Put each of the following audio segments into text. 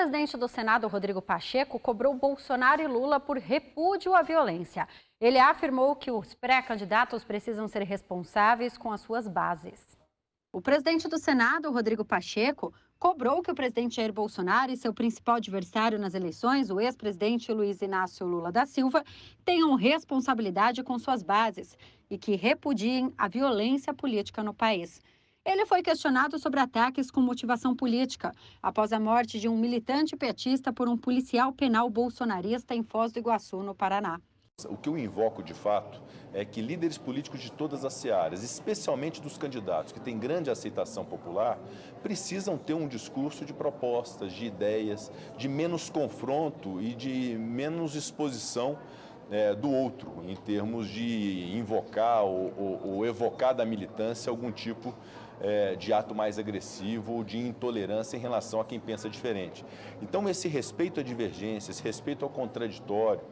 presidente do Senado, Rodrigo Pacheco, cobrou Bolsonaro e Lula por repúdio à violência. Ele afirmou que os pré-candidatos precisam ser responsáveis com as suas bases. O presidente do Senado, Rodrigo Pacheco, cobrou que o presidente Jair Bolsonaro e seu principal adversário nas eleições, o ex-presidente Luiz Inácio Lula da Silva, tenham responsabilidade com suas bases e que repudiem a violência política no país. Ele foi questionado sobre ataques com motivação política, após a morte de um militante petista por um policial penal bolsonarista em Foz do Iguaçu, no Paraná. O que eu invoco, de fato, é que líderes políticos de todas as searas, especialmente dos candidatos que têm grande aceitação popular, precisam ter um discurso de propostas, de ideias, de menos confronto e de menos exposição do outro, em termos de invocar ou evocar da militância algum tipo de ato mais agressivo ou de intolerância em relação a quem pensa diferente. Então, esse respeito à divergência, esse respeito ao contraditório,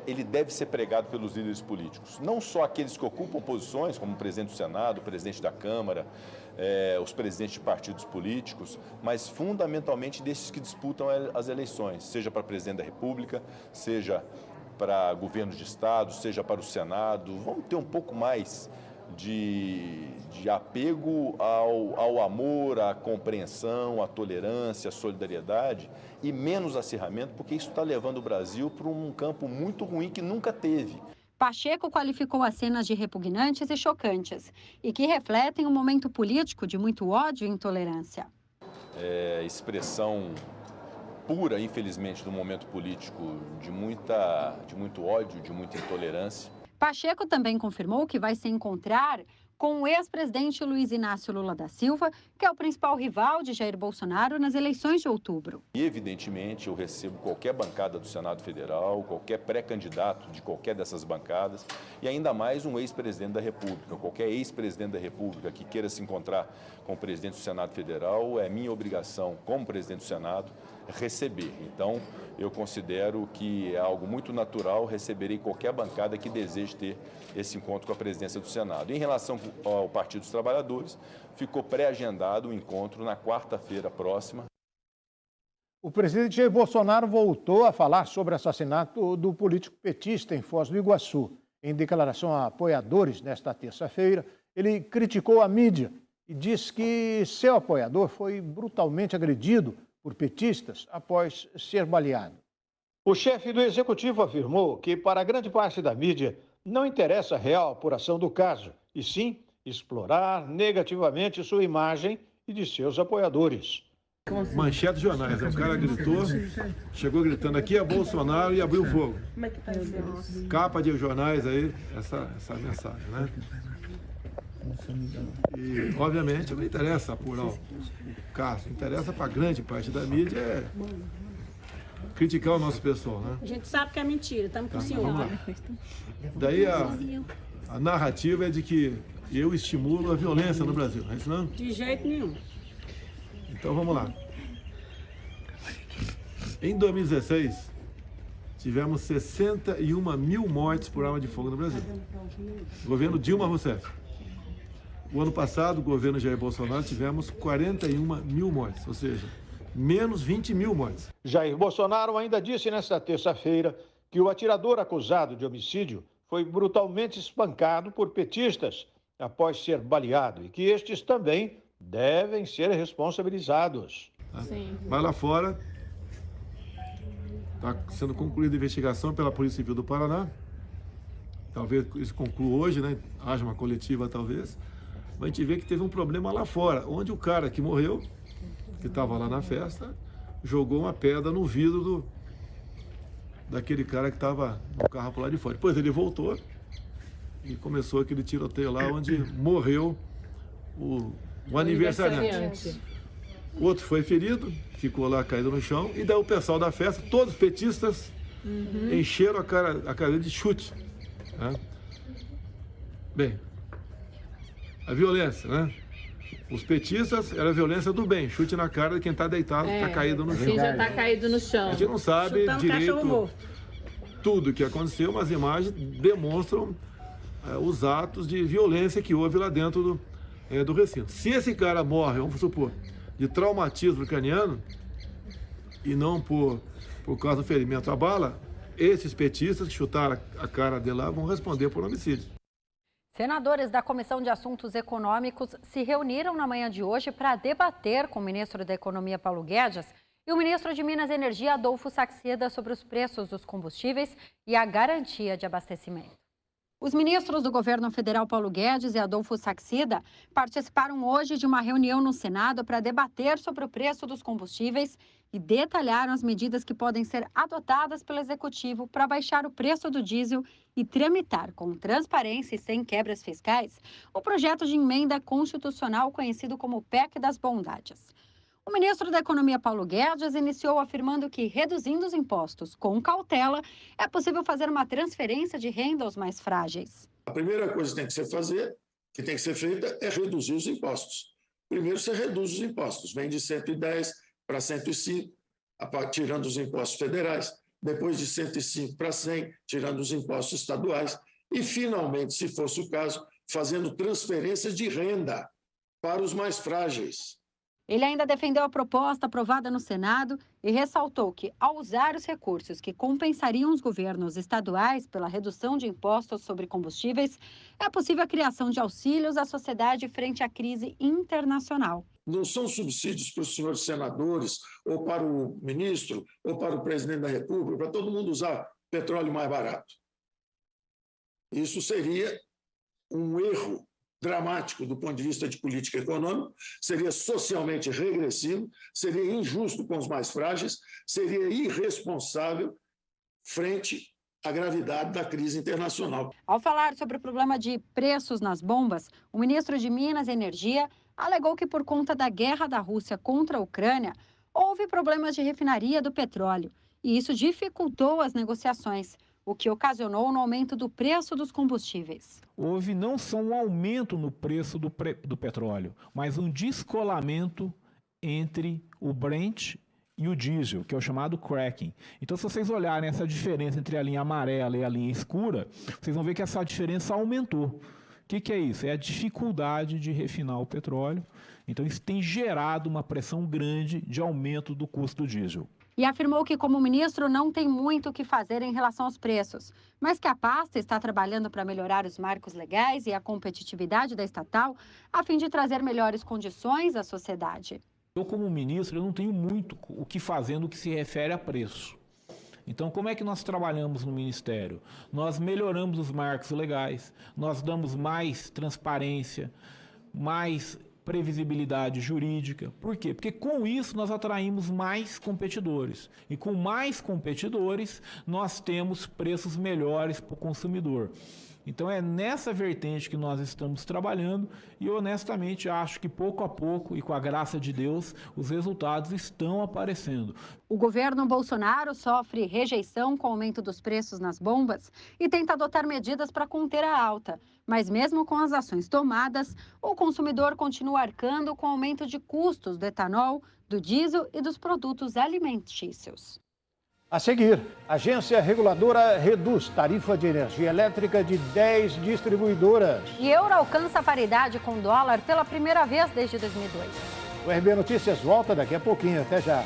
ele deve ser pregado pelos líderes políticos. Não só aqueles que ocupam posições, como o presidente do Senado, o presidente da Câmara, os presidentes de partidos políticos, mas fundamentalmente desses que disputam as eleições, seja para presidente da República, seja para governos de estado, seja para o Senado. Vamos ter um pouco mais de apego ao amor, à compreensão, à tolerância, à solidariedade e menos acirramento, porque isso está levando o Brasil para um campo muito ruim que nunca teve. Pacheco qualificou as cenas de repugnantes e chocantes e que refletem um momento político de muito ódio e intolerância. Expressão pura, infelizmente, do momento político de muito ódio, de muita intolerância. Pacheco também confirmou que vai se encontrar com o ex-presidente Luiz Inácio Lula da Silva, que é o principal rival de Jair Bolsonaro nas eleições de outubro. E, evidentemente, eu recebo qualquer bancada do Senado Federal, qualquer pré-candidato de qualquer dessas bancadas, e ainda mais um ex-presidente da República. Qualquer ex-presidente da República que queira se encontrar com o presidente do Senado Federal, é minha obrigação, como presidente do Senado, receber. Então, eu considero que é algo muito natural, receberei qualquer bancada que deseje ter esse encontro com a presidência do Senado. Em relação ao Partido dos Trabalhadores, ficou pré-agendado o encontro na quarta-feira próxima. O presidente Jair Bolsonaro voltou a falar sobre o assassinato do político petista em Foz do Iguaçu. Em declaração a apoiadores nesta terça-feira, ele criticou a mídia e disse que seu apoiador foi brutalmente agredido por petistas após ser baleado. O chefe do executivo afirmou que, para grande parte da mídia, não interessa a real apuração do caso, e sim explorar negativamente sua imagem e de seus apoiadores. Manchete dos jornais, o cara gritou, chegou gritando aqui é Bolsonaro e abriu fogo. Capa de jornais aí, essa mensagem, né? E, obviamente, não interessa apurar o caso, interessa para grande parte da mídia criticar o nosso pessoal, né? A gente sabe que é mentira, estamos com o senhor. Vamos lá. Daí a narrativa é de que eu estimulo a violência no Brasil, não é isso não? De jeito nenhum. Então vamos lá. Em 2016, tivemos 61 mil mortes por arma de fogo no Brasil. Governo Dilma Rousseff. O ano passado, o governo Jair Bolsonaro, tivemos 41 mil mortes, ou seja, menos 20 mil mortes. Jair Bolsonaro ainda disse nesta terça-feira que o atirador acusado de homicídio foi brutalmente espancado por petistas após ser baleado e que estes também devem ser responsabilizados. Sim. Mas lá fora, está sendo concluída a investigação pela Polícia Civil do Paraná. Talvez isso conclua hoje, né? Haja uma coletiva, talvez. Mas a gente vê que teve um problema lá fora, onde o cara que morreu, que estava lá na festa, jogou uma pedra no vidro daquele cara que estava no carro por lá de fora. Depois ele voltou e começou aquele tiroteio lá onde morreu o aniversariante. O outro foi ferido, ficou lá caído no chão, e daí o pessoal da festa, todos petistas, encheram a cara de chute. Né? Bem, a violência, né? Os petistas era a violência do bem, chute na cara de quem está deitado, está caído no chão. Quem já está caído no chão. A gente não sabe direito tudo o que aconteceu, mas as imagens demonstram os atos de violência que houve lá dentro do recinto. Se esse cara morre, vamos supor, de traumatismo craniano, e não por causa do ferimento à bala, esses petistas que chutaram a cara dele lá vão responder por homicídio. Senadores da Comissão de Assuntos Econômicos se reuniram na manhã de hoje para debater com o ministro da Economia, Paulo Guedes, e o ministro de Minas e Energia, Adolfo Saxida, sobre os preços dos combustíveis e a garantia de abastecimento. Os ministros do governo federal, Paulo Guedes e Adolfo Saxida, participaram hoje de uma reunião no Senado para debater sobre o preço dos combustíveis e detalharam as medidas que podem ser adotadas pelo Executivo para baixar o preço do diesel e tramitar com transparência e sem quebras fiscais o projeto de emenda constitucional conhecido como PEC das Bondades. O ministro da Economia, Paulo Guedes, iniciou afirmando que, reduzindo os impostos com cautela, é possível fazer uma transferência de renda aos mais frágeis. A primeira coisa que tem que ser feita, é reduzir os impostos. Primeiro, você reduz os impostos, vem de 110 para 105, tirando os impostos federais, depois de 105 para 100, tirando os impostos estaduais, e, finalmente, se fosse o caso, fazendo transferência de renda para os mais frágeis. Ele ainda defendeu a proposta aprovada no Senado e ressaltou que, ao usar os recursos que compensariam os governos estaduais pela redução de impostos sobre combustíveis, é possível a criação de auxílios à sociedade frente à crise internacional. Não são subsídios para os senhores senadores, ou para o ministro, ou para o presidente da República, para todo mundo usar petróleo mais barato. Isso seria um erro dramático do ponto de vista de política econômica, seria socialmente regressivo, seria injusto com os mais frágeis, seria irresponsável frente à gravidade da crise internacional. Ao falar sobre o problema de preços nas bombas, o ministro de Minas e Energia alegou que, por conta da guerra da Rússia contra a Ucrânia, houve problemas de refinaria do petróleo e isso dificultou as negociações, o que ocasionou no aumento do preço dos combustíveis. Houve não só um aumento no preço do petróleo, mas um descolamento entre o Brent e o diesel, que é o chamado cracking. Então, se vocês olharem essa diferença entre a linha amarela e a linha escura, vocês vão ver que essa diferença aumentou. O que é isso? É a dificuldade de refinar o petróleo. Então, isso tem gerado uma pressão grande de aumento do custo do diesel. E afirmou que, como ministro, não tem muito o que fazer em relação aos preços, mas que a pasta está trabalhando para melhorar os marcos legais e a competitividade da estatal, a fim de trazer melhores condições à sociedade. Eu, como ministro, eu não tenho muito o que fazer no que se refere a preço. Então, como é que nós trabalhamos no Ministério? Nós melhoramos os marcos legais, nós damos mais transparência, mais previsibilidade jurídica. Por quê? Porque com isso nós atraímos mais competidores. E com mais competidores, nós temos preços melhores para o consumidor. Então é nessa vertente que nós estamos trabalhando e honestamente acho que pouco a pouco e com a graça de Deus os resultados estão aparecendo. O governo Bolsonaro sofre rejeição com o aumento dos preços nas bombas e tenta adotar medidas para conter a alta. Mas mesmo com as ações tomadas, o consumidor continua arcando com o aumento de custos do etanol, do diesel e dos produtos alimentícios. A seguir, a agência reguladora reduz tarifa de energia elétrica de 10 distribuidoras. E euro alcança paridade com dólar pela primeira vez desde 2002. O RB Notícias volta daqui a pouquinho. Até já.